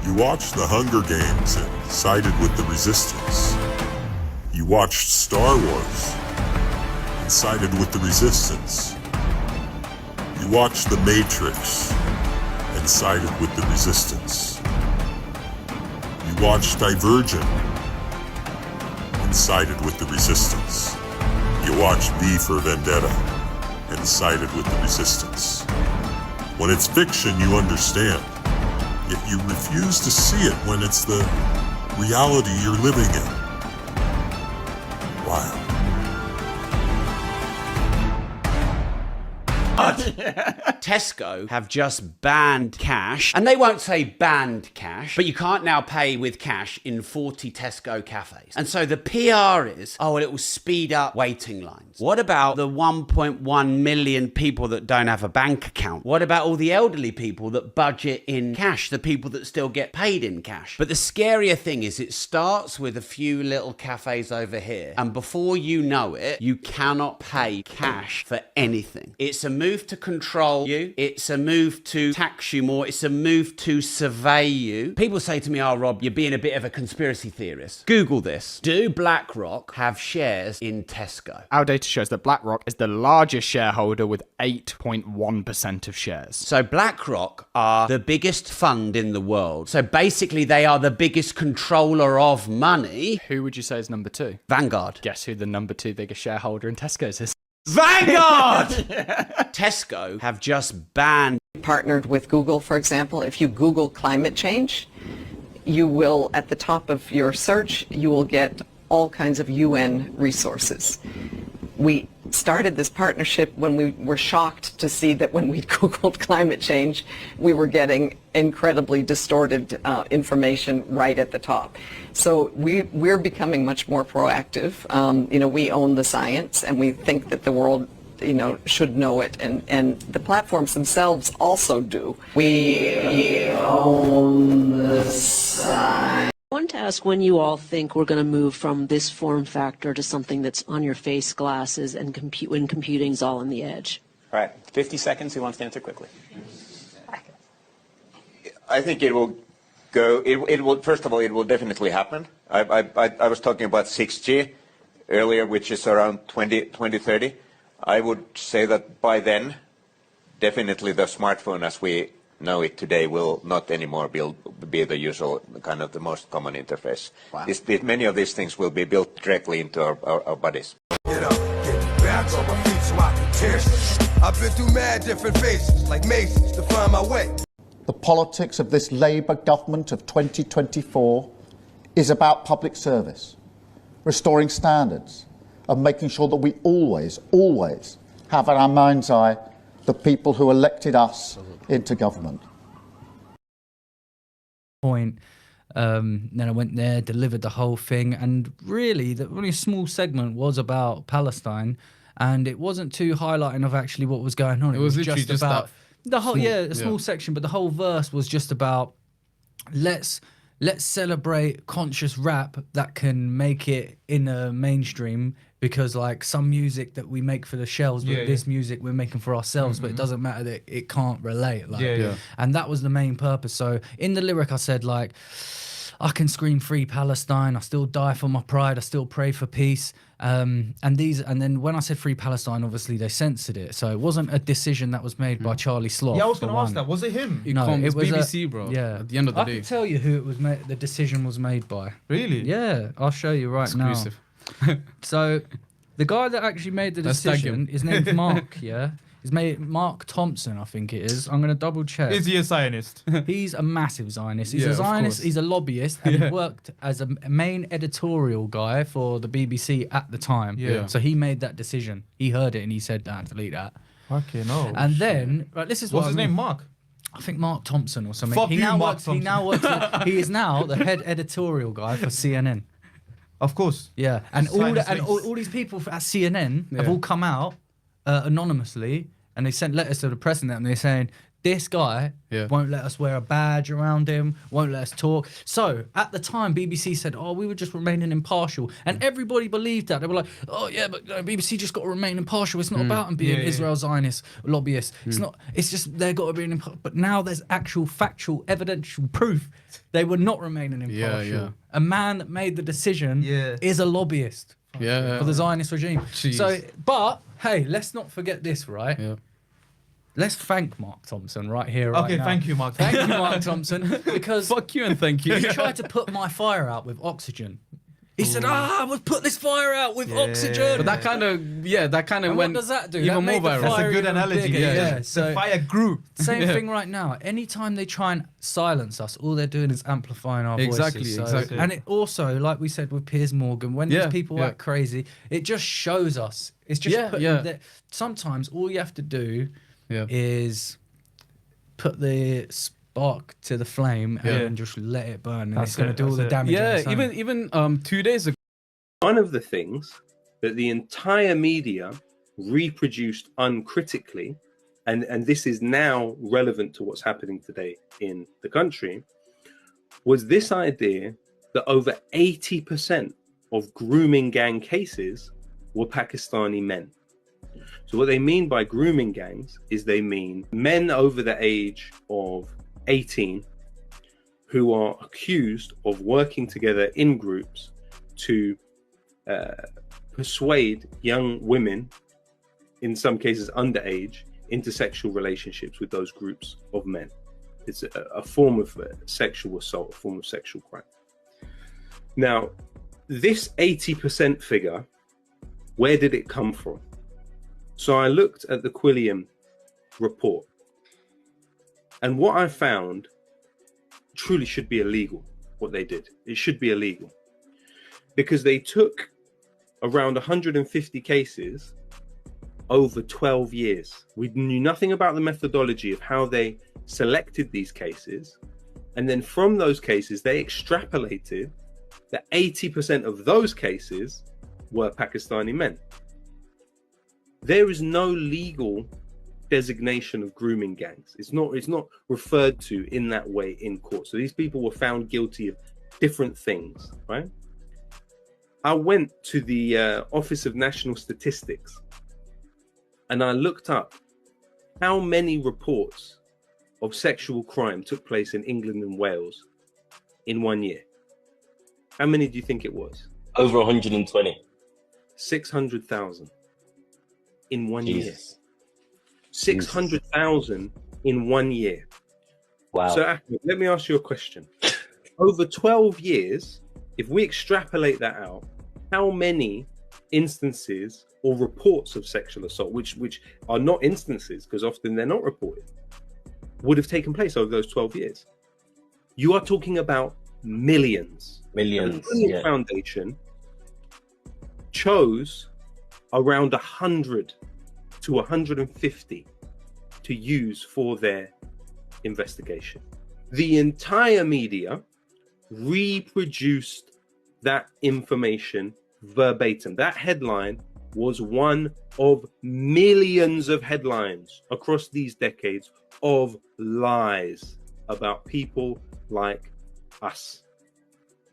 You watched the Hunger Games and sided with the Resistance. You watched Star Wars and sided with the Resistance. You watched The Matrix and sided with the Resistance. You watched Divergent and sided with the Resistance. You watched V for Vendetta and sided with the Resistance. When it's fiction, you understand. Yet you refuse to see it when it's the reality you're living in. Wow. Tesco have just banned cash, and they won't say banned cash, but you can't now pay with cash in 40 Tesco cafes. And so the PR is, oh, well, it will speed up waiting lines. What about the 1.1 million people that don't have a bank account? What about all the elderly people that budget in cash, the people that still get paid in cash? But the scarier thing is it starts with a few little cafes over here, and before you know it, you cannot pay cash for anything. It's a move to control you. It's a move to tax you more. It's a move to survey you. People say to me, oh, Rob, you're being a bit of a conspiracy theorist. Google this. Do BlackRock have shares in Tesco? Our data shows that BlackRock is the largest shareholder with 8.1% of shares. So BlackRock are the biggest fund in the world. So basically they are the biggest controller of money. Who would you say is number 2? Vanguard. Guess who the number 2 biggest shareholder in Tesco's is? Vanguard! Tesco have just banned. Partnered with Google, for example. If you Google climate change, you will, at the top of your search, you will get all kinds of UN resources. We started this partnership when we were shocked to see that when we Googled climate change, we were getting incredibly distorted information right at the top. So we're becoming much more proactive. We own the science, and we think that the world should know it, and the platforms themselves also do. We own the science. I wanted to ask when you all think we're going to move from this form factor to something that's on your face glasses and when computing's all on the edge. All right, 50 seconds. Who wants to answer quickly? I think it will go. It will. First of all, it will definitely happen. I was talking about 6G earlier, which is around 2030. I would say that by then, definitely the smartphone as we know it today will not anymore be the usual kind of the most common interface. Wow. Many of these things will be built directly into our bodies. Get up, get back on my feet so I can tear. I've been through mad different phases, like mazes, to find my way. The politics of this Labour government of 2024 is about public service, restoring standards, and making sure that we always have at our mind's eye the people who elected us into government. Then I went there, delivered the whole thing, and really, only a small segment was about Palestine, and it wasn't too highlighting of actually what was going on. It was literally just about the whole, a small section, but the whole verse was just about let's celebrate conscious rap that can make it in a mainstream, because like some music that we make for the shelves, but this music we're making for ourselves, but it doesn't matter that it can't relate. And that was the main purpose. So in the lyric I said, like, I can scream free Palestine, I still die for my pride, I still pray for peace. And then when I said free Palestine, obviously they censored it. So it wasn't a decision that was made by Charlie Sloth. Yeah, I was going to ask that. Was it him? No, it was BBC, bro. Yeah. At the end of the day. I can tell you who it was made. The decision was made by. Really? Yeah, I'll show you right Exclusive. now. So the guy that actually made the decision is named Mark, yeah? He's made Mark Thompson, I think it is. I'm going to double check. Is he a Zionist? He's a massive Zionist. He's Yeah, a of Zionist, course. he's a lobbyist, and he worked as a main editorial guy for the BBC at the time. Yeah. So he made that decision. He heard it and he said, delete that. Okay, no. And then, right, this is What's what his I mean. name? Mark? I think Mark Thompson or something. Fuck he you, now Mark works, Thompson. He is now the head editorial guy for CNN. Of course. Yeah, and Zionist all these people at CNN have all come out anonymously, and they sent letters to the president, and they're saying This guy won't let us wear a badge around him, won't let us talk. So at the time, BBC said, "Oh, we were just remaining impartial," and everybody believed that. They were like, "Oh yeah, but BBC just got to remain impartial. It's not about them being Israel Zionist lobbyists. It's not. It's just they got to be impartial." But now there's actual factual, evidential proof they were not remaining impartial. A man that made the decision is a lobbyist for the Zionist regime. Jeez. So, but hey, let's not forget this, right? Yeah. Let's thank Mark Thompson right here, right Okay, now. thank you, Mark. Thank you, Mark Thompson, because Fuck you and thank you. he tried to put my fire out with oxygen. He said, we'll put this fire out with oxygen. But that kind of And went what does that do? even That more made the viral. That's fire a good even analogy. bigger, Yeah. So The fire grew. same thing right now. Anytime they try and silence us, all they're doing is amplifying our Exactly, voices. So- exactly. And it also, like we said with Piers Morgan, when these people act crazy, it just shows us. It's just that sometimes all you have to do is put the spark to the flame and just let it burn, and it's going to do all the damage. on its own. Even 2 days ago. One of the things that the entire media reproduced uncritically, and this is now relevant to what's happening today in the country, was this idea that over 80% of grooming gang cases were Pakistani men. So what they mean by grooming gangs is they mean men over the age of 18 who are accused of working together in groups to persuade young women, in some cases underage, into sexual relationships with those groups of men. It's a form of sexual assault, a form of sexual crime. Now, this 80% figure, where did it come from? So I looked at the Quilliam report, and what I found truly should be illegal, what they did. It should be illegal. Because they took around 150 cases over 12 years. We knew nothing about the methodology of how they selected these cases. And then from those cases, they extrapolated that 80% of those cases were Pakistani men. There is no legal designation of grooming gangs. It's not referred to in that way in court. So these people were found guilty of different things, right? I went to the Office of National Statistics and I looked up how many reports of sexual crime took place in England and Wales in 1 year. How many do you think it was? Over 120. 600,000 in 1 year. Jesus. 600,000 in 1 year. Wow. So Ahmed, let me ask you a question. Over 12 years, if we extrapolate that out, how many instances or reports of sexual assault, which are not instances because often they're not reported, would have taken place over those 12 years? You are talking about millions. Millions. The Quilliam Foundation chose around 100 to 150 to use for their investigation. The entire media reproduced that information verbatim. That headline was one of millions of headlines across these decades of lies about people like us.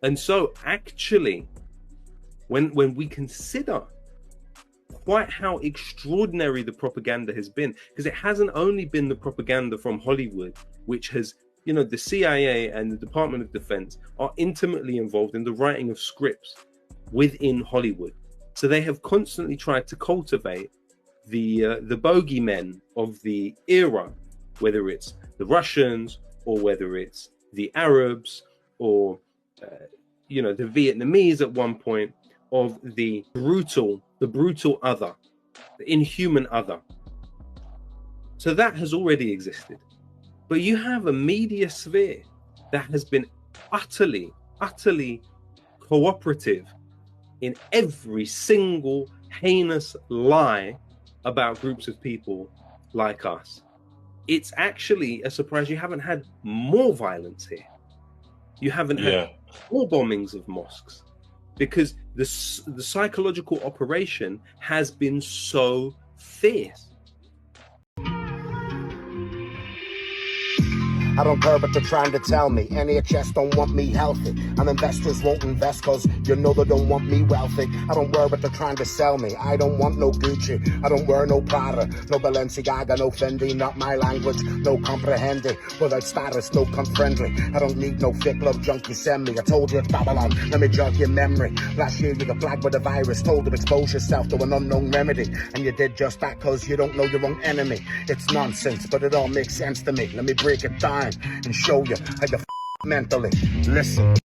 And so actually, when we consider quite how extraordinary the propaganda has been, because it hasn't only been the propaganda from Hollywood, which has, the CIA and the Department of Defense are intimately involved in the writing of scripts within Hollywood. So they have constantly tried to cultivate the bogeymen of the era, whether it's the Russians or whether it's the Arabs or the Vietnamese at one point, of the brutal other, the inhuman other. So that has already existed. But you have a media sphere that has been utterly cooperative in every single heinous lie about groups of people like us. It's actually a surprise you haven't had more violence here. You haven't had more bombings of mosques, because the psychological operation has been so fierce. I don't care what they're trying to tell me. NHS don't want me healthy, and investors won't invest cause you know they don't want me wealthy. I don't wear what they're trying to sell me. I don't want no Gucci, I don't wear no Prada, no Balenciaga, no Fendi, not my language, no comprehende. Without status, no cunt friendly. I don't need no fake love junk you send me. I told you it's Babylon, let me jog your memory. Last year you got flagged with a virus, told to expose yourself to an unknown remedy, and you did just that cause you don't know your own enemy. It's nonsense, but it all makes sense to me. Let me break it down and show you how you mentally. Listen.